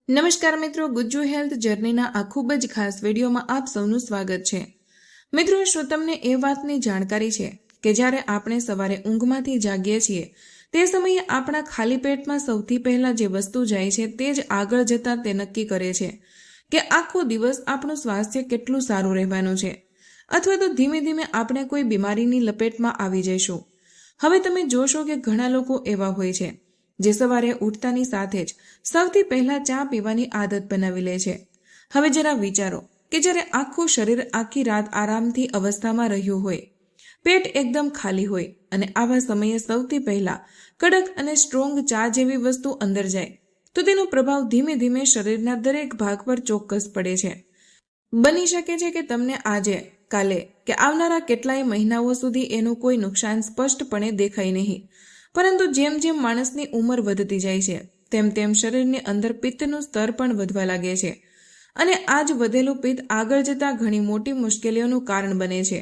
નમસ્કાર મિત્રો, ગુજ્જુ હેલ્થ જર્નીના આ ખૂબ જ ખાસ વિડીયોમાં આપ સૌનું સ્વાગત છે। મિત્રો, શું તમને એ વાતની જાણકારી છે કે જ્યારે આપણે સવારે ઊંઘમાંથી જાગીએ છીએ તે સમયે આપણા ખાલી પેટમાં સૌથી પહેલા જે વસ્તુ જાય છે તે જ આગળ જતાં તે નક્કી કરે છે કે આખો દિવસ આપણું સ્વાસ્થ્ય કેટલું સારું રહેવાનું છે અથવા તો ધીમે ધીમે આપણે કોઈ બીમારીની લપેટમાં આવી જઈશું। હવે તમે જોશો કે ઘણા લોકો એવા હોય છે જે સવારે ઉઠતાની સાથે જ સૌથી પહેલા ચા પીવાની આદત બનાવી લે છે। હવે જરા વિચારો કે જ્યારે આખું શરીર આખી રાત આરામથી અવસ્થામાં રહ્યું હોય, પેટ એકદમ ખાલી હોય અને આવા સમયે સૌથી પહેલા કડક અને સ્ટ્રોંગ ચા જેવી વસ્તુ અંદર જાય તો તેનો પ્રભાવ ધીમે ધીમે શરીરના દરેક ભાગ પર ચોક્કસ પડે છે। બની શકે છે કે તમને આજે, કાલે કે આવનારા કેટલાય મહિનાઓ સુધી એનું કોઈ નુકસાન સ્પષ્ટપણે દેખાય નહીં, પરંતુ જેમ જેમ માણસની ઉંમર વધતી જાય છે તેમ તેમ શરીરની અંદર પિત્તનું સ્તર પણ વધવા લાગે છે અને આ જ વધેલું પિત્ત આગળ જતાં ઘણી મોટી મુશ્કેલીઓનું કારણ બને છે,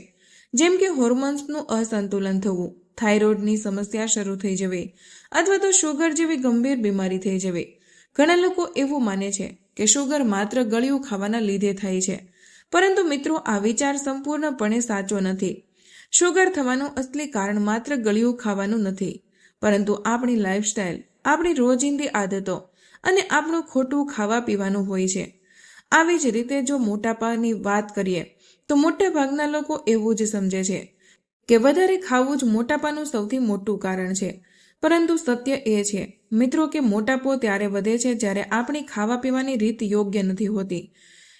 જેમ કે હોર્મોન્સનું અસંતુલન થવું, થાઇરોઇડની સમસ્યા શરૂ થઈ જવી અથવા તો શુગર જેવી ગંભીર બીમારી થઈ જવી। ઘણા લોકો એવું માને છે કે શુગર માત્ર ગળ્યું ખાવાના લીધે થાય છે, પરંતુ મિત્રો, આ વિચાર સંપૂર્ણપણે સાચો નથી। શુગર થવાનું અસલી કારણ માત્ર ગળ્યું ખાવાનું નથી, પરંતુ આપણી લાઇફસ્ટાઇલ, આપણી રોજિંદી આદતો અને આપણું ખોટું ખાવા પીવાનું હોય છે। આવી જ રીતે જો મોટાપાની વાત કરીએ તો મોટાભાગના લોકો એવું જ સમજે છે કે વધારે ખાવું જ મોટાપાનું સૌથી મોટું કારણ છે, પરંતુ સત્ય એ છે મિત્રો કે મોટાપો ત્યારે વધે છે જ્યારે આપણી ખાવા પીવાની રીત યોગ્ય નથી હોતી।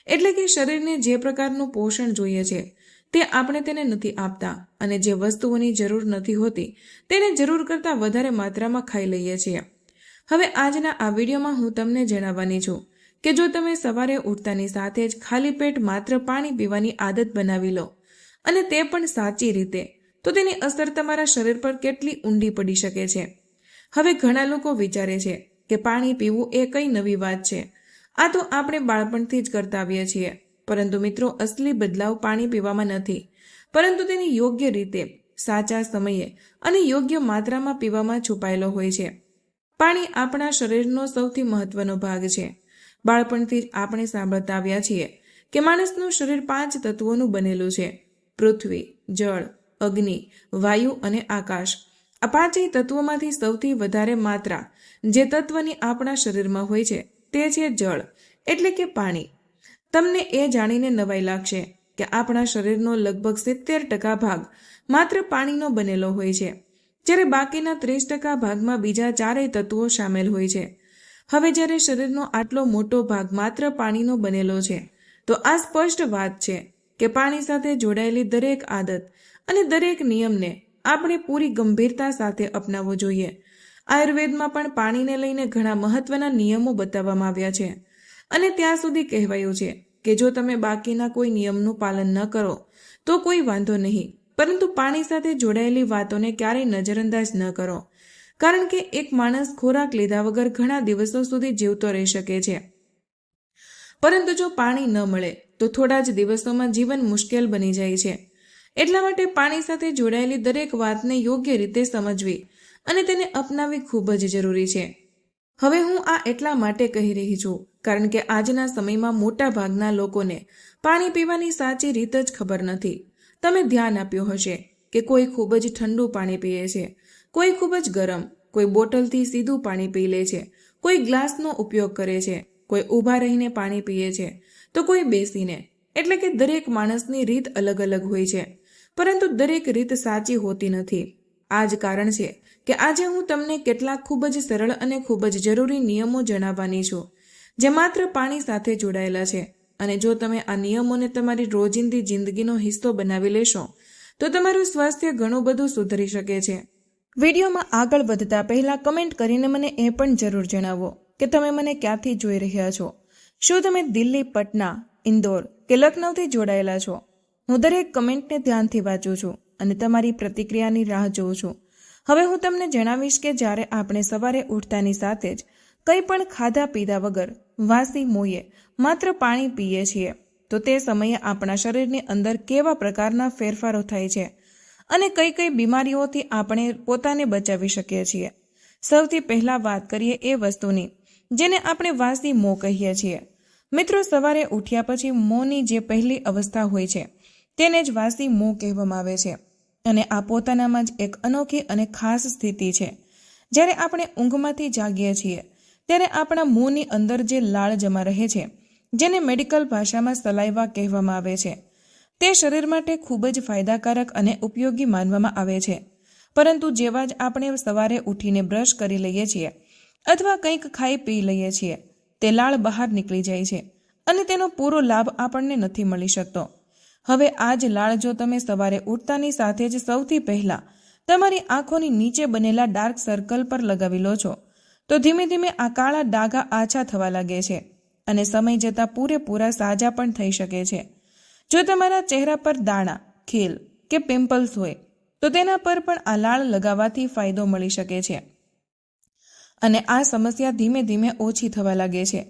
એટલે કે શરીરને જે પ્રકારનું પોષણ જોઈએ છે તે આપણે તેને નથી આપતા અને જે વસ્તુઓની જરૂર નથી હોતી તેને જરૂર કરતાં વધારે માત્રામાં ખાઈ લઈએ છીએ। હવે આજના આ વિડીયોમાં હું તમને જણાવવાની છું કે જો તમે સવારે ઉઠતાની સાથે જ ખાલી પેટ માત્ર પાણી પીવાની આદત બનાવી લો અને તે પણ સાચી રીતે, તો તેની અસર તમારા શરીર પર કેટલી ઊંડી પડી શકે છે। હવે ઘણા લોકો વિચારે છે કે પાણી પીવું એ કઈ નવી વાત છે, આ તો આપણે બાળપણથી જ કરતા આવીએ છીએ, પરંતુ મિત્રો, અસલી બદલાવ પાણી પીવામાં નથી, પરંતુ તેની યોગ્ય રીતે, સાચા સમયે અને યોગ્ય માત્રામાં પીવામાં છુપાયેલો હોય છે। પાણી આપણા શરીરનો સૌથી મહત્વનો ભાગ છે। બાળપણથી જ આપણે સાંભળતા આવ્યા છીએ કે માણસનું શરીર 5 તત્વોનું બનેલું છે: પૃથ્વી, જળ, અગ્નિ, વાયુ અને આકાશ। આ 5 તત્વોમાંથી સૌથી વધારે માત્રા જે તત્વની આપણા શરીરમાં હોય છે તે છે જળ, એટલે કે પાણી। તમને એ જાણીને નવાઈ લાગશે કે આપણા શરીરનો લગભગ 70% ભાગ માત્ર પાણીનો બનેલો હોય છે, જ્યારે બાકીના 30% ભાગમાં બીજા 4 તત્વો સામેલ હોય છે। હવે જ્યારે શરીરનો આટલો મોટો ભાગ માત્ર પાણીનો બનેલો છે, તો આ સ્પષ્ટ વાત છે કે પાણી સાથે જોડાયેલી દરેક આદત અને દરેક નિયમને આપણે પૂરી ગંભીરતા સાથે અપનાવવો જોઈએ। આયુર્વેદમાં પણ પાણીને લઈને ઘણા મહત્વના નિયમો બતાવવામાં આવ્યા છે અને ત્યાં સુધી કહેવાયું છે કે જો તમે બાકીના કોઈ નિયમનું પાલન ન કરો તો કોઈ વાંધો નહીં, પરંતુ પાણી સાથે જોડાયેલી વાતોને ક્યારેય નજરઅંદાજ ન કરો, કારણ કે એક માણસ ખોરાક લીધા વગર ઘણા દિવસો સુધી જીવતો રહી શકે છે, પરંતુ જો પાણી ન મળે તો થોડા જ દિવસોમાં જીવન મુશ્કેલ બની જાય છે। એટલા માટે પાણી સાથે જોડાયેલી દરેક વાતને યોગ્ય રીતે સમજવી અને તેને અપનાવવી ખૂબ જ જરૂરી છે। હવે હું આ એટલા માટે કહી રહી છું કારણ કે આજના સમયમાં મોટા ભાગના લોકોને પાણી પીવાની સાચી રીત જ ખબર નથી। તમે ધ્યાન આપ્યું હશે કે કોઈ ખૂબ જ ઠંડુ પાણી પીએ છે, કોઈ ખૂબ જ ગરમ, કોઈ બોટલથી સીધું પાણી પી લે છે, કોઈ ગ્લાસનો ઉપયોગ કરે છે, કોઈ ઊભા રહીને પાણી પીએ છે તો કોઈ બેસીને। એટલે કે દરેક માણસની રીત અલગ અલગ હોય છે, પરંતુ દરેક રીત સાચી હોતી નથી। આ જ કારણ છે કે આજે હું તમને કેટલાક ખૂબ જ સરળ અને ખૂબ જ જરૂરી નિયમો જણાવવાની છું જે માત્ર પાણી સાથે જોડાયેલા છે, અને જો તમે આ નિયમોને તમારી રોજિંદી જિંદગીનો હિસ્સો બનાવી લેશો તો તમારું સ્વાસ્થ્ય ઘણું બધું સુધરી શકે છે। વિડીયોમાં આગળ વધતા પહેલા કમેન્ટ કરીને મને એ પણ જરૂર જણાવો કે તમે મને ક્યાંથી જોઈ રહ્યા છો। શું તમે દિલ્હી, પટના, ઇન્દોર કે લખનૌથી જોડાયેલા છો? હું દરેક કમેન્ટને ધ્યાનથી વાંચું છું અને તમારી પ્રતિક્રિયાની રાહ જોઉં છું। હવે હું તમને જણાવીશ કે જ્યારે આપણે સવારે ઉઠતાની સાથે જ કંઈ પણ ખાધા પીધા વગર વાસી મોયે માત્ર પાણી પીએ છીએ તો તે સમયે આપણા શરીરની અંદર કેવા પ્રકારના ફેરફારો થાય છે અને કઈ કઈ બીમારીઓથી આપણે પોતાને બચાવી શકીએ છીએ। સૌથી પહેલા વાત કરીએ એ વસ્તુની જેને આપણે વાસી મોં કહીએ છીએ. મિત્રો, સવારે ઉઠ્યા પછી મોંની જે પહેલી અવસ્થા હોય છે તેને જ વાસી મોં કહેવામાં આવે છે. અને આ પોતાનામાં જ એક અનોખી અને ખાસ સ્થિતિ છે. જ્યારે આપણે ઊંઘમાંથી જાગીએ છીએ ત્યારે આપણા મોંની અંદર જે લાળ જમા રહે છે, જેને મેડિકલ ભાષામાં સલાઇવા કહેવામાં આવે છે, તે શરીર માટે ખૂબ જ ફાયદાકારક અને ઉપયોગી માનવામાં આવે છે. પરંતુ જેવા જ આપણે સવારે ઉઠીને બ્રશ કરી લઈએ છીએ અથવા કંઈક ખાઈ પી લઈએ છીએ, તે લાળ બહાર નીકળી જાય છે અને તેનો પૂરો લાભ આપણને નથી મળી શકતો. હવે આ જ લાળ જો તમે સવારે ઉઠતાની સાથે જ સૌથી પહેલા તમારી આંખોની નીચે બનેલા ડાર્ક સર્કલ પર લગાવી લો છો, તો ધીમે ધીમે આ કાળા ડાઘા આછા થવા લાગે છે અને સમય જતાં પૂરેપૂરા સાજા પણ થઈ શકે છે. જો તમારા ચહેરા પર દાણા, ખીલ કે પિમ્પલ્સ હોય તો તેના પર પણ આ લાળ લગાવવાથી ફાયદો મળી શકે છે અને આ સમસ્યા ધીમે ધીમે ઓછી થવા લાગે છે.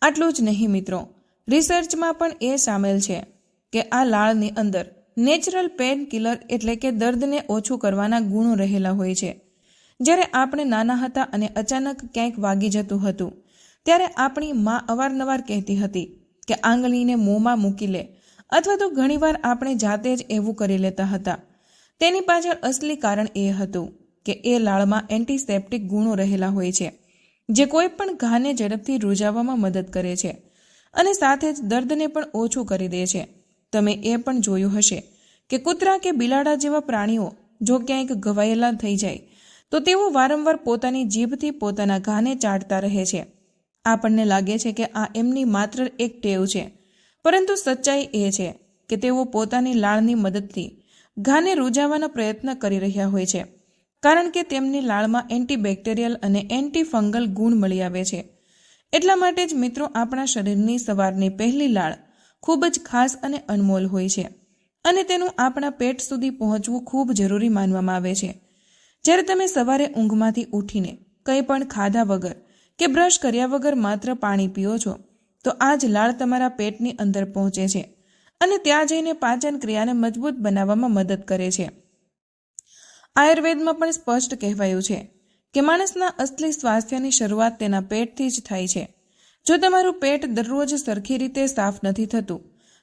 આટલું જ નહીં મિત્રો, રિસર્ચમાં પણ એ સામેલ છે કે આ લાળની અંદર નેચરલ પેન કિલર એટલે કે દર્દને ઓછું કરવાના ગુણો રહેલા હોય છે. જ્યારે આપણે નાના હતા અને અચાનક ક્યાંક વાગી જતું હતું ત્યારે આપણી મા અવારનવાર કહેતી હતી કે આંગળીને મોંમાં મૂકી લે, અથવા તો ઘણીવાર આપણે જાતે જ એવું કરી લેતા હતા. તેની પાછળ અસલી કારણ એ હતું કે એ લાળમાં એન્ટિસેપ્ટિક ગુણો રહેલા હોય છે, જે કોઈ પણ ઘાને ઝડપથી રૂઝાવવામાં મદદ કરે છે અને સાથે જ દર્દને પણ ઓછું કરી દે છે. તમે એ પણ જોયું હશે કે કૂતરા કે બિલાડા જેવા પ્રાણીઓ જો ક્યાંક ઘવાયેલા થઈ જાય તો તેઓ વારંવાર પોતાની જીભથી પોતાના ઘાને ચાટતા રહે છે. આપણને લાગે છે કે આ એમની માત્ર એક ટેવ છે, પરંતુ સચ્ચાઈ એ છે કે તેઓ પોતાની લાળની મદદથી ઘાને રૂઝાવવાનો પ્રયત્ન કરી રહ્યા હોય છે, કારણ કે તેમની લાળમાં એન્ટીબેક્ટેરિયલ અને એન્ટીફંગલ ગુણ મળી આવે છે. એટલા માટે જ મિત્રો, આપણા શરીરની સવારની પહેલી લાળ ખૂબ જ ખાસ અને અનમોલ હોય છે અને તેનું આપણા પેટ સુધી પહોંચવું ખૂબ જરૂરી માનવામાં આવે છે. જ્યારે તમે સવારે ઊંઘમાંથી ઉઠીને કંઈ પણ ખાધા વગર કે બ્રશ કર્યા વગર માત્ર પાણી પીઓ છો, તો આ જ લાળ તમારા પેટની અંદર પહોંચે છે અને ત્યાં જઈને પાચન ક્રિયાને મજબૂત બનાવવામાં મદદ કરે છે. આયુર્વેદમાં પણ સ્પષ્ટ કહેવાયું છે કે માણસના અસલી સ્વાસ્થ્યની શરૂઆત તેના પેટથી જ થાય છે. જો તમારું પેટ દરરોજ સરખી રીતે સાફ નથી થતું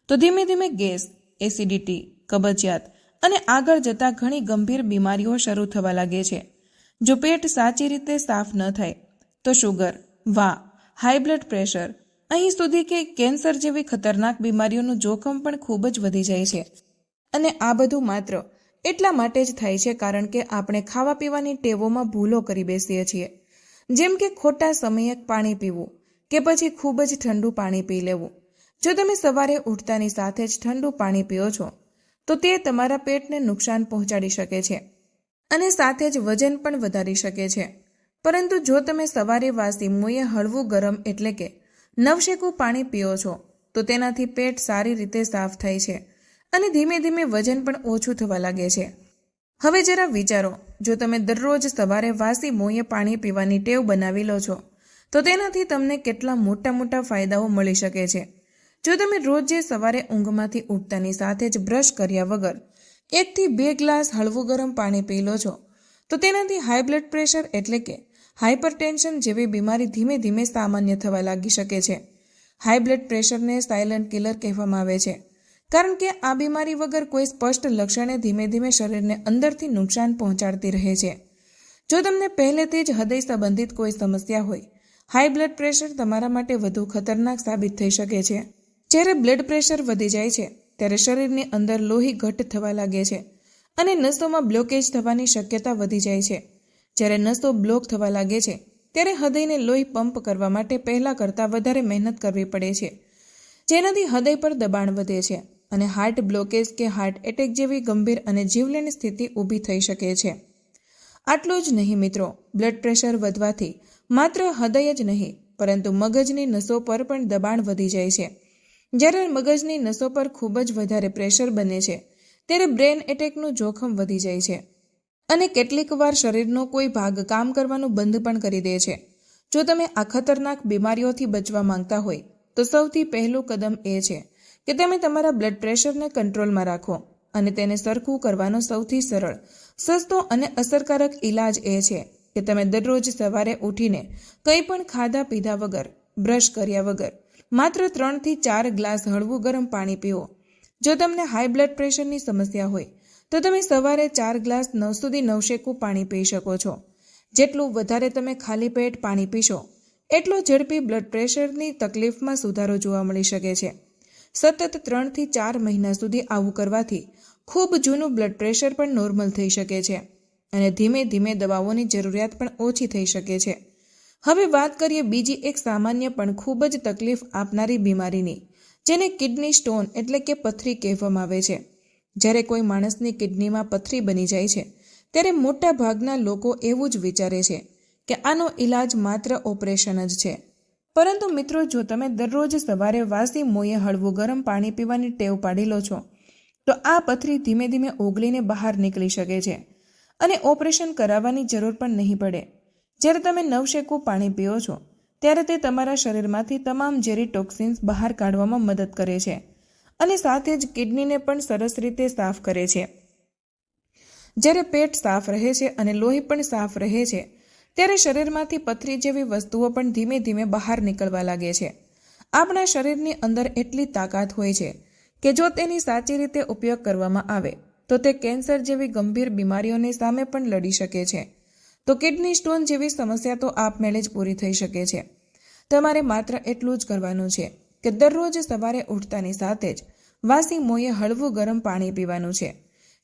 તો ધીમે ધીમે ગેસ, એસિડિટી, કબજિયાત અને આગળ જતાં ઘણી ગંભીર બીમારીઓ શરૂ થવા લાગે છે. જો પેટ સાચી રીતે સાફ ન થાય તો શુગર, વા, હાઈ બ્લડ પ્રેશર, અહીં સુધી કે કેન્સર જેવી ખતરનાક બીમારીઓનું જોખમ પણ ખૂબ જ વધી જાય છે. અને આ બધું માત્ર એટલા માટે જ થાય છે કારણ કે આપણે ખાવા પીવાની ટેવોમાં ભૂલો કરી બેસીએ છીએ, જેમ કે ખોટા સમયે પાણી પીવું કે પછી ખૂબ જ ઠંડુ પાણી પી લેવું. જો તમે સવારે ઉઠતાની સાથે જ ઠંડુ પાણી પીઓ છો તો તે તમારા પેટને નુકસાન પહોંચાડી શકે છે અને સાથે જ વજન પણ વધારી શકે છે. પરંતુ જો તમે સવારે વાસી મોંએ હળવું ગરમ એટલે કે નવશેકું પાણી પીઓ છો તો તેનાથી પેટ સારી રીતે સાફ થાય છે અને ધીમે ધીમે વજન પણ ઓછું થવા લાગે છે. હવે જરા વિચારો, જો તમે દરરોજ સવારે વાસી મોંએ પાણી પીવાની ટેવ બનાવી લો છો તો તેનાથી તમને કેટલા મોટા મોટા ફાયદાઓ મળી શકે છે. જો તમે રોજે સવારે ઊંઘમાંથી ઉઠતાની સાથે જ બ્રશ કર્યા વગર 1 થી 2 ગ્લાસ હળવું ગરમ પાણી પી લો છો તો તેનાથી હાઈ બ્લડ પ્રેશર એટલે કે હાઇપરટેન્શન જેવી બીમારી ધીમે ધીમે સામાન્ય થવા લાગી શકે છે. હાઈ બ્લડ પ્રેશરને સાયલન્ટ કિલર કહેવામાં આવે છે, કારણ કે આ બીમારી વગર કોઈ સ્પષ્ટ લક્ષણે ધીમે ધીમે શરીરને અંદરથી નુકસાન પહોંચાડતી રહે છે. જો તમને પહેલેથી જ હૃદય સંબંધિત કોઈ સમસ્યા હોય, હાઈ બ્લડ પ્રેશર તમારા માટે વધુ ખતરનાક સાબિત થઈ શકે છે. જ્યારે બ્લડ પ્રેશર વધી જાય છે ત્યારે શરીરની અંદર લોહી ઘટ્ટ થવા લાગે છે અને નસોમાં બ્લોકેજ થવાની શક્યતા વધી જાય છે. જ્યારે નસો બ્લોક થવા લાગે છે ત્યારે હૃદયને લોહી પંપ કરવા માટે પહેલાં કરતાં વધારે મહેનત કરવી પડે છે, જેનાથી હૃદય પર દબાણ વધે છે અને હાર્ટ બ્લોકેજ કે હાર્ટ એટેક જેવી ગંભીર અને જીવલેણ સ્થિતિ ઊભી થઈ શકે છે. આટલું જ નહીં મિત્રો, બ્લડ પ્રેશર વધવાથી માત્ર હૃદય જ નહીં પરંતુ મગજની નસો પર પણ દબાણ વધી જાય છે. જ્યારે મગજની નસો પર ખૂબ જ વધારે પ્રેશર બને છે ત્યારે બ્રેન એટેકનું જોખમ વધી જાય છે અને કેટલીક વાર શરીરનો કોઈ ભાગ કામ કરવાનું બંધ પણ કરી દે છે. જો તમે આ ખતરનાક બીમારીઓથી બચવા માંગતા હોય તો સૌથી પહેલું કદમ એ છે કે તમે તમારા બ્લડ પ્રેશરને કંટ્રોલમાં રાખો અને તેને સરખું કરવાનો સૌથી સરળ, સસ્તો અને અસરકારક ઇલાજ એ છે કે તમે દરરોજ સવારે ઉઠીને કંઈ પણ ખાધા પીધા વગર, બ્રશ કર્યા વગર માત્ર 3 થી 4 ગ્લાસ હળવું ગરમ પાણી પીવો. જો તમને હાઈ બ્લડ પ્રેશરની સમસ્યા હોય તો તમે સવારે 4 ગ્લાસ 9 સુધી નવશેકું પાણી પી શકો છો. જેટલું વધારે તમે ખાલી પેટ પાણી પીશો એટલો ઝડપી બ્લડ પ્રેશરની તકલીફમાં સુધારો જોવા મળી શકે છે. સતત 3 થી 4 મહિના સુધી આવું કરવાથી ખૂબ જૂનું બ્લડ પ્રેશર પણ નોર્મલ થઈ શકે છે અને ધીમે ધીમે દવાઓની જરૂરિયાત પણ ઓછી થઈ શકે છે. હવે વાત કરીએ બીજી એક સામાન્ય પણ ખૂબ જ તકલીફ આપનારી બીમારીની, જેને કિડની સ્ટોન એટલે કે પથરી કહેવામાં આવે છે. જ્યારે કોઈ માણસની કિડનીમાં પથરી બની જાય છે ત્યારે મોટા ભાગના લોકો એવું જ વિચારે છે કે આનો ઈલાજ માત્ર ઓપરેશન જ છે. પરંતુ મિત્રો, જો તમે દરરોજ સવારે વાસી મોયે હળવું ગરમ પાણી પીવાની ટેવ પાડી લો છો તો આ પથરી ધીમે ધીમે ઓગળીને બહાર નીકળી શકે છે અને ઓપરેશન કરાવવાની જરૂર પણ નહીં પડે. જ્યારે તમે નવશેકું પાણી પીઓ છો ત્યારે તે તમારા શરીરમાંથી તમામ ઝેરી ટોક્સિન્સ બહાર કાઢવામાં મદદ કરે છે અને સાથે જ કિડનીને પણ સરસ રીતે સાફ કરે છે. જ્યારે પેટ સાફ રહે છે અને લોહી પણ સાફ રહે છે ત્યારે શરીરમાંથી પથરી જેવી વસ્તુઓ પણ ધીમે ધીમે બહાર નીકળવા લાગે છે. આપણા શરીરની અંદર એટલી તાકાત હોય છે કે જો તેની સાચી રીતે ઉપયોગ કરવામાં આવે તો તે કેન્સર જેવી ગંભીર બીમારીઓની સામે પણ લડી શકે છે. તો કિડની સ્ટોન જેવી સમસ્યા તો આપમેળે જ પૂરી થઈ શકે છે. તમારે માત્ર એટલું જ કરવાનું છે કે દરરોજ સવારે ઉઠતાની સાથે જ વાસી મોયે હળવું ગરમ પાણી પીવાનું છે.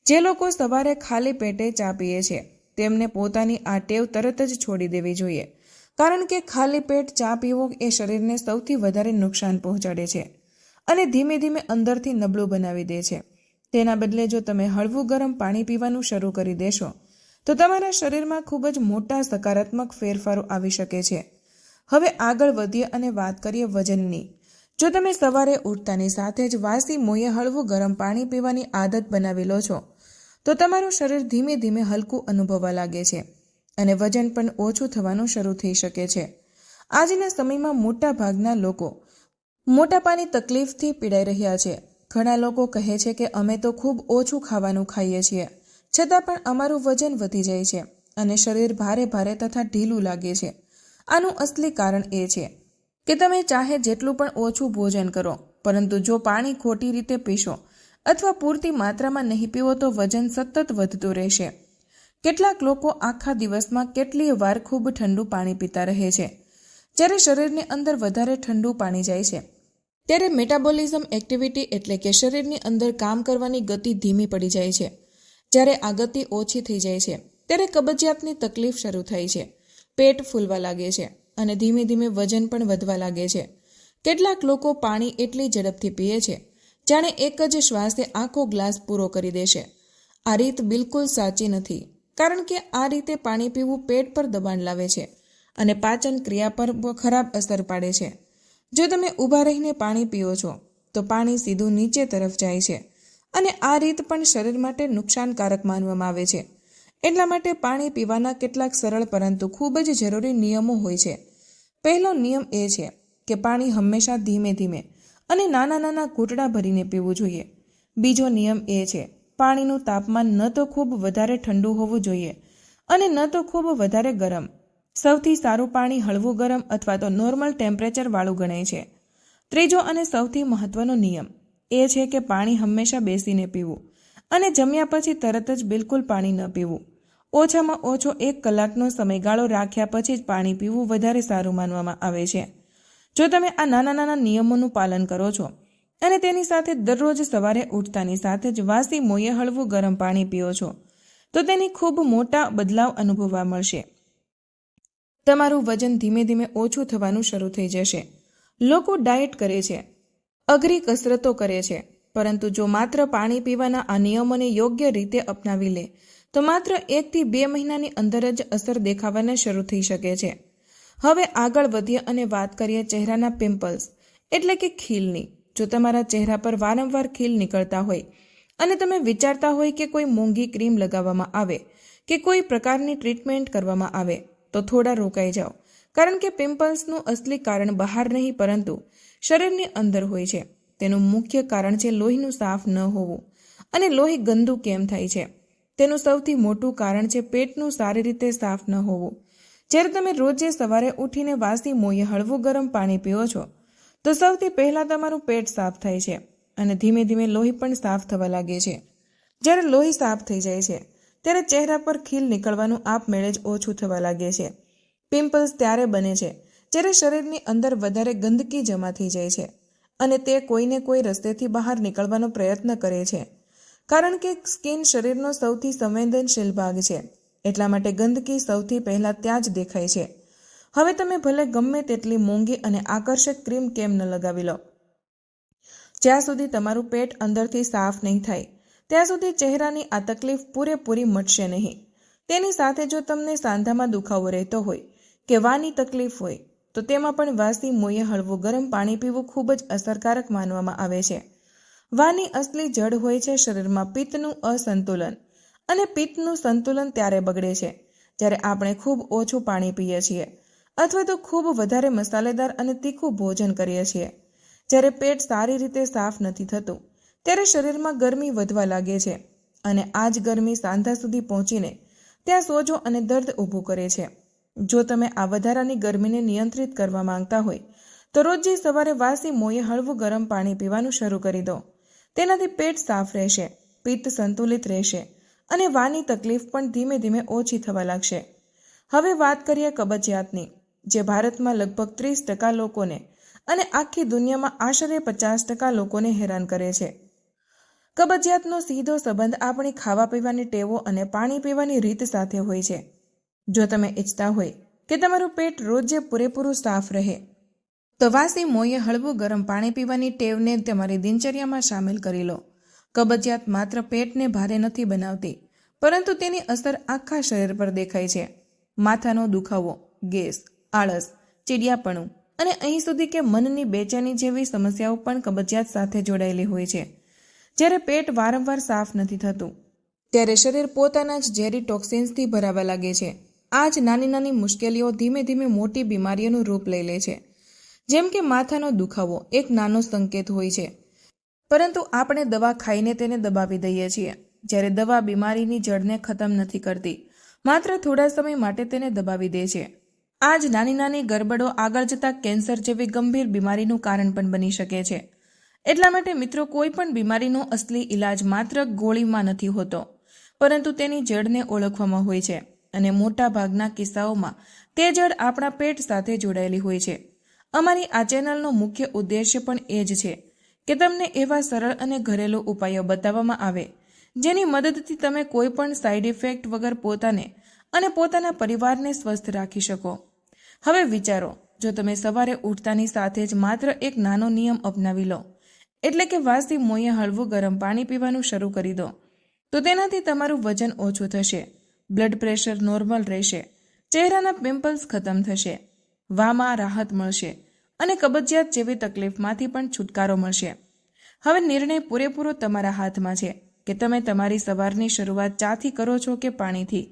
જે લોકો સવારે ખાલી પેટે ચા પીએ છે તેમને પોતાની આ ટેવ તરત જ છોડી દેવી જોઈએ, કારણ કે ખાલી પેટ ચા પીવો એ શરીરને સૌથી વધારે નુકસાન પહોંચાડે છે અને ધીમે ધીમે અંદરથી નબળું બનાવી દે છે. તેના બદલે જો તમે હળવું ગરમ પાણી પીવાનું શરૂ કરી દેશો તો તમારા શરીરમાં ખૂબ જ મોટા સકારાત્મક ફેરફારો આવી શકે છે. હવે આગળ વધીએ અને વાત કરીએ વજનની. જો તમે સવારે ઉઠતાની સાથે જ વાસી મોયે હળવું ગરમ પાણી પીવાની આદત બનાવી લો છો તો તમારું શરીર ધીમે ધીમે હલકું અનુભવવા લાગે છે અને વજન પણ ઓછું થવાનું શરૂ થઈ શકે છે. આજના સમયમાં મોટા ભાગના લોકો મોટાપાની તકલીફથી પીડાઈ રહ્યા છે. ઘણા લોકો કહે છે કે અમે તો ખૂબ ઓછું ખાવાનું ખાઈએ છીએ, છતાં પણ અમારું વજન વધી જાય છે અને શરીર ભારે ભારે તથા ઢીલું લાગે છે. આનું અસલી કારણ એ છે કે તમે ચાહે જેટલું પણ ઓછું ભોજન કરો, પરંતુ જો પાણી ખોટી રીતે પીશો અથવા પૂરતી માત્રામાં નહીં પીવો તો વજન સતત વધતું રહેશે. કેટલાક લોકો આખા દિવસમાં કેટલીય વાર ખૂબ ઠંડુ પાણી પીતા રહે છે. જ્યારે શરીરની અંદર વધારે ઠંડુ પાણી જાય છે ત્યારે મેટાબોલિઝમ એક્ટિવિટી એટલે કે શરીરની અંદર કામ કરવાની ગતિ ધીમી પડી જાય છે. જ્યારે આ ગતિ ઓછી થઈ જાય છે ત્યારે કબજિયાતની તકલીફ શરૂ થાય છે, પેટ ફૂલવા લાગે છે અને ધીમે ધીમે વજન પણ વધવા લાગે છે. કેટલાક લોકો પાણી એટલી ઝડપથી પીએ છે જાણે એક જ શ્વાસે આખો ગ્લાસ પૂરો કરી દેશે. આ રીત બિલકુલ સાચી નથી, કારણ કે આ રીતે પાણી પીવું પેટ પર દબાણ લાવે છે અને પાચન ક્રિયા પર ખરાબ અસર પાડે છે. જો તમે ઊભા રહીને પાણી પીઓ છો તો પાણી સીધું નીચે તરફ જાય છે અને આ રીત પણ શરીર માટે નુકસાનકારક માનવામાં આવે છે. એટલા માટે પાણી પીવાના કેટલાક સરળ પરંતુ ખૂબ જ જરૂરી નિયમો હોય છે. પહેલો નિયમ એ છે કે પાણી હંમેશા ધીમે ધીમે અને નાના નાના ઘૂંટડા ભરીને પીવું જોઈએ. બીજો નિયમ એ છે પાણીનું તાપમાન ન તો ખૂબ વધારે ઠંડુ હોવું જોઈએ અને ન તો ખૂબ વધારે ગરમ. સૌથી સારું પાણી હળવું ગરમ અથવા તો નોર્મલ ટેમ્પરેચર વાળું ગણાય છે. ત્રીજો અને સૌથી મહત્વનો નિયમ એ છે કે પાણી હંમેશા બેસીને પીવું અને જમ્યા પછી તરત જ બિલકુલ પાણી ન પીવું. ઓછામાં ઓછો 1 કલાકનો સમયગાળો રાખ્યા પછી જ પાણી પીવું વધારે સારું માનવામાં આવે છે. જો તમે આ નાના નાના નિયમોનું પાલન કરો છો અને તેની સાથે દરરોજ સવારે ઉઠતાની સાથે જ વાસી મોયે હળવું ગરમ પાણી પીઓ છો તો તેની ખૂબ મોટા બદલાવ અનુભવવા મળશે. તમારું વજન ધીમે ધીમે ઓછું થવાનું શરૂ થઈ જશે. લોકો ડાયટ કરે છે, અઘરી કસરતો કરે છે, પરંતુ જો માત્ર પાણી પીવાના આ નિયમોને યોગ્ય રીતે અપનાવી લે તો માત્ર 1 થી 2 મહિનાની અંદર જ અસર દેખાવાના શરૂ થઈ શકે છે. હવે આગળ વધીએ અને વાત કરીએ ચહેરાના પિમ્પલ્સ એટલે કે ખીલની. જો તમારા ચહેરા પર વારંવાર ખીલ નીકળતા હોય અને તમે વિચારતા હોય કે કોઈ મોંઘી ક્રીમ લગાવવામાં આવે કે કોઈ પ્રકારની ટ્રીટમેન્ટ કરવામાં આવે તો થોડા રોકાઈ જાઓ, કારણ કે પિમ્પલ્સનું અસલી કારણ બહાર નહીં પરંતુ શરીરની અંદર હોય છે. તેનું મુખ્ય કારણ છે લોહીનું સાફ ન હોવું. અને લોહી ગંદુ કેમ થાય છે? તેનું સૌથી મોટું કારણ છે પેટનું સારી રીતે સાફ ન હોવું. જ્યારે તમે રોજે સવારે ઉઠીને વાસી મોંએ હળવું ગરમ પાણી પીઓ છો તો સૌથી પહેલાં તમારું પેટ સાફ થાય છે અને ધીમે ધીમે લોહી પણ સાફ થવા લાગે છે. જ્યારે લોહી સાફ થઈ જાય છે ત્યારે ચહેરા પર ખીલ નીકળવાનું આપમેળે જ ઓછું થવા લાગે છે. પિમ્પલ્સ ત્યારે બને છે જ્યારે શરીરની અંદર વધારે ગંદકી જમા થઈ જાય છે અને તે કોઈને કોઈ રસ્તેથી બહાર નીકળવાનો પ્રયત્ન કરે છે, કારણ કે સ્કિન શરીરનો સૌથી સંવેદનશીલ ભાગ છે. એટલા માટે ગંદકી સૌથી પહેલાં ત્યાં જ દેખાય છે. હવે તમે ભલે ગમે તેટલી મોંઘી અને આકર્ષક ક્રીમ કેમ ન લગાવી લો, જ્યાં સુધી તમારું પેટ અંદરથી સાફ નહીં થાય ત્યાં સુધી ચહેરાની આ તકલીફ પૂરેપૂરી મટશે નહીં. તેની સાથે જો તમને સાંધામાં દુખાવો રહેતો હોય કે વાની તકલીફ હોય તો તેમાં પણ વાસી મોંએ હળવું ગરમ પાણી પીવું ખૂબ જ અસરકારક માનવામાં આવે છે. વાની અસલી જડ હોય છે શરીરમાં પિત્તનું અસંતુલન, અને પિત્તનું સંતુલન ત્યારે બગડે છે જ્યારે આપણે ખૂબ ઓછું પાણી પીએ છીએ અથવા તો ખૂબ વધારે મસાલેદાર અને તીખું ભોજન કરીએ છીએ. જ્યારે પેટ સારી રીતે સાફ નથી થતું ત્યારે શરીરમાં ગરમી વધવા લાગે છે અને આ જ ગરમી સાંધા સુધી પહોંચીને ત્યાં સોજો અને દર્દ ઊભું કરે છે. જો તમે આ વધારાની ગરમીને નિયંત્રિત કરવા માંગતા હોય તો રોજે સવારે વાસી મોંએ હળવું ગરમ પાણી પીવાનું શરૂ કરી દો. તેનાથી પેટ સાફ રહેશે, પિત્ત સંતુલિત રહેશે અને વાની તકલીફ પણ ધીમે ધીમે ઓછી થવા લાગશે. હવે વાત કરીએ કબજિયાતની, જે ભારતમાં લગભગ 30% લોકોને અને આખી દુનિયામાં આશરે 50% લોકોને હેરાન કરે છે. કબજિયાતનો સીધો સંબંધ આપણી ખાવા પીવાની ટેવો અને પાણી પીવાની રીત સાથે હોય છે. જો તમે ઈચ્છતા હોય કે તમારું પેટ રોજે પૂરેપૂરું સાફ રહે તો વાસી મોંએ હળવું ગરમ પાણી પીવાની ટેવને તમારી દિનચર્યામાં સામેલ કરી લો. કબજિયાત માત્ર પેટને ભારે નથી બનાવતી, પરંતુ તેની અસર આખા શરીર પર દેખાય છે. માથાનો દુખાવો, ગેસ, આળસ, ચીડિયાપણું અને અહીં સુધી કે મનની બેચેની જેવી સમસ્યાઓ પણ કબજિયાત સાથે જોડાયેલી હોય છે. જ્યારે પેટ વારંવાર સાફ નથી થતું ત્યારે શરીર પોતાના જ ઝેરી ટોક્સિન્સથી ભરાવા લાગે છે. આ જ નાની નાની મુશ્કેલીઓ ધીમે ધીમે મોટી બીમારીઓનું રૂપ લઈ લે છે. જેમ કે માથાનો દુખાવો એક નાનો સંકેત હોય છે, પરંતુ આપણે દવા ખાઈને તેને દબાવી દઈએ છીએ. જ્યારે દવા બીમારીની જડને ખતમ નથી કરતી, માત્ર થોડા સમય માટે તેને દબાવી દે છે. આ જ નાની નાની ગરબડો આગળ જતા કેન્સર જેવી ગંભીર બીમારીનું કારણ પણ બની શકે છે. એટલા માટે મિત્રો, કોઈ પણ બીમારીનો અસલી ઇલાજ માત્ર ગોળીમાં નથી હોતો, પરંતુ તેની જડને ઓળખવામાં હોય છે અને મોટા ભાગના કિસ્સાઓમાં તે જડ આપણા પેટ સાથે જોડાયેલી હોય છે. અમારી આ ચેનલનો મુખ્ય ઉદ્દેશ્ય પણ એ જ છે કે તમને એવા સરળ અને ઘરેલું ઉપાયો બતાવવામાં આવે જેની મદદથી તમે કોઈ પણ સાઇડ ઇફેક્ટ વગર પોતાને અને પોતાના પરિવારને સ્વસ્થ રાખી શકો. હવે વિચારો, જો તમે સવારે ઉઠતાની સાથે જ માત્ર એક નાનો નિયમ અપનાવી લો, એટલે કે વાસી મોંએ હળવું ગરમ પાણી પીવાનું શરૂ કરી દો, તો તેનાથી તમારું વજન ઓછું થશે, બ્લડ પ્રેશર નોર્મલ રહેશે, ચહેરાના પિમ્પલ્સ ખતમ થશે, વામાં રાહત મળશે અને કબજિયાત જેવી તકલીફમાંથી પણ છુટકારો મળશે. હવે નિર્ણય પૂરેપૂરો તમારા હાથમાં છે કે તમે તમારી સવારની શરૂઆત ચાથી કરો છો કે પાણીથી.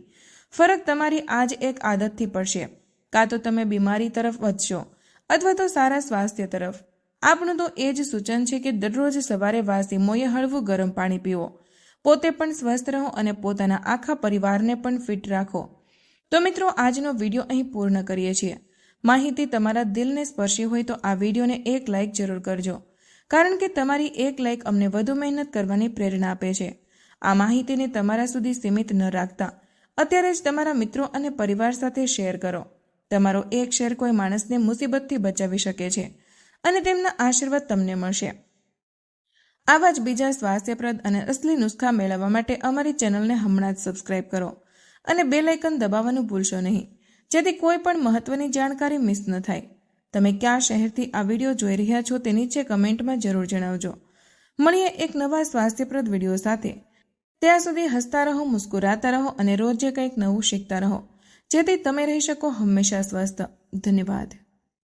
ફરક તમારી આજ એક આદતથી પડશે. કાં તો તમે બીમારી તરફ વધશો અથવા તો સારા સ્વાસ્થ્ય તરફ. આપણું તો એ જ સૂચન છે કે દરરોજ સવારે વાસી મોંએ હળવું ગરમ પાણી પીવો, પોતે પણ સ્વસ્થ રહો અને પોતાના આખા પરિવારને પણ ફિટ રાખો. તો મિત્રો, આજનો વિડીયો અહીં પૂર્ણ કરીએ છીએ. માહિતી તમારા દિલને સ્પર્શી હોય તો આ વિડીયોને એક લાઇક જરૂર કરજો, કારણ કે તમારી એક લાઇક અમને વધુ મહેનત કરવાની પ્રેરણા આપે છે. આ માહિતીને તમારા સુધી સીમિત ન રાખતા અત્યારે જ તમારા મિત્રો અને પરિવાર સાથે શેર કરો. તમારો એક શેર કોઈ માણસને મુસીબતથી બચાવી શકે છે અને તેમના આશીર્વાદ તમને મળશે. આવા જ બીજા સ્વાસ્થ્યપ્રદ અને અસલી નુસ્ખા મેળવવા માટે અમારી ચેનલને હમણાં જ સબસ્ક્રાઇબ કરો અને બેલ આઇકન દબાવવાનું ભૂલશો નહીં, જેથી કોઈ પણ મહત્વની જાણકારી મિસ ન થાય. તમે કયા શહેરથી આ વિડીયો જોઈ રહ્યા છો તે નીચે કમેન્ટમાં જરૂર જણાવજો. મળીએ એક નવા સ્વાસ્થ્યપ્રદ વિડીયો સાથે. ત્યાં સુધી હસતા રહો, મુસ્કુરાતા રહો અને રોજે કંઈક નવું શીખતા રહો, જેથી તમે રહી શકો હંમેશા સ્વસ્થ. ધન્યવાદ.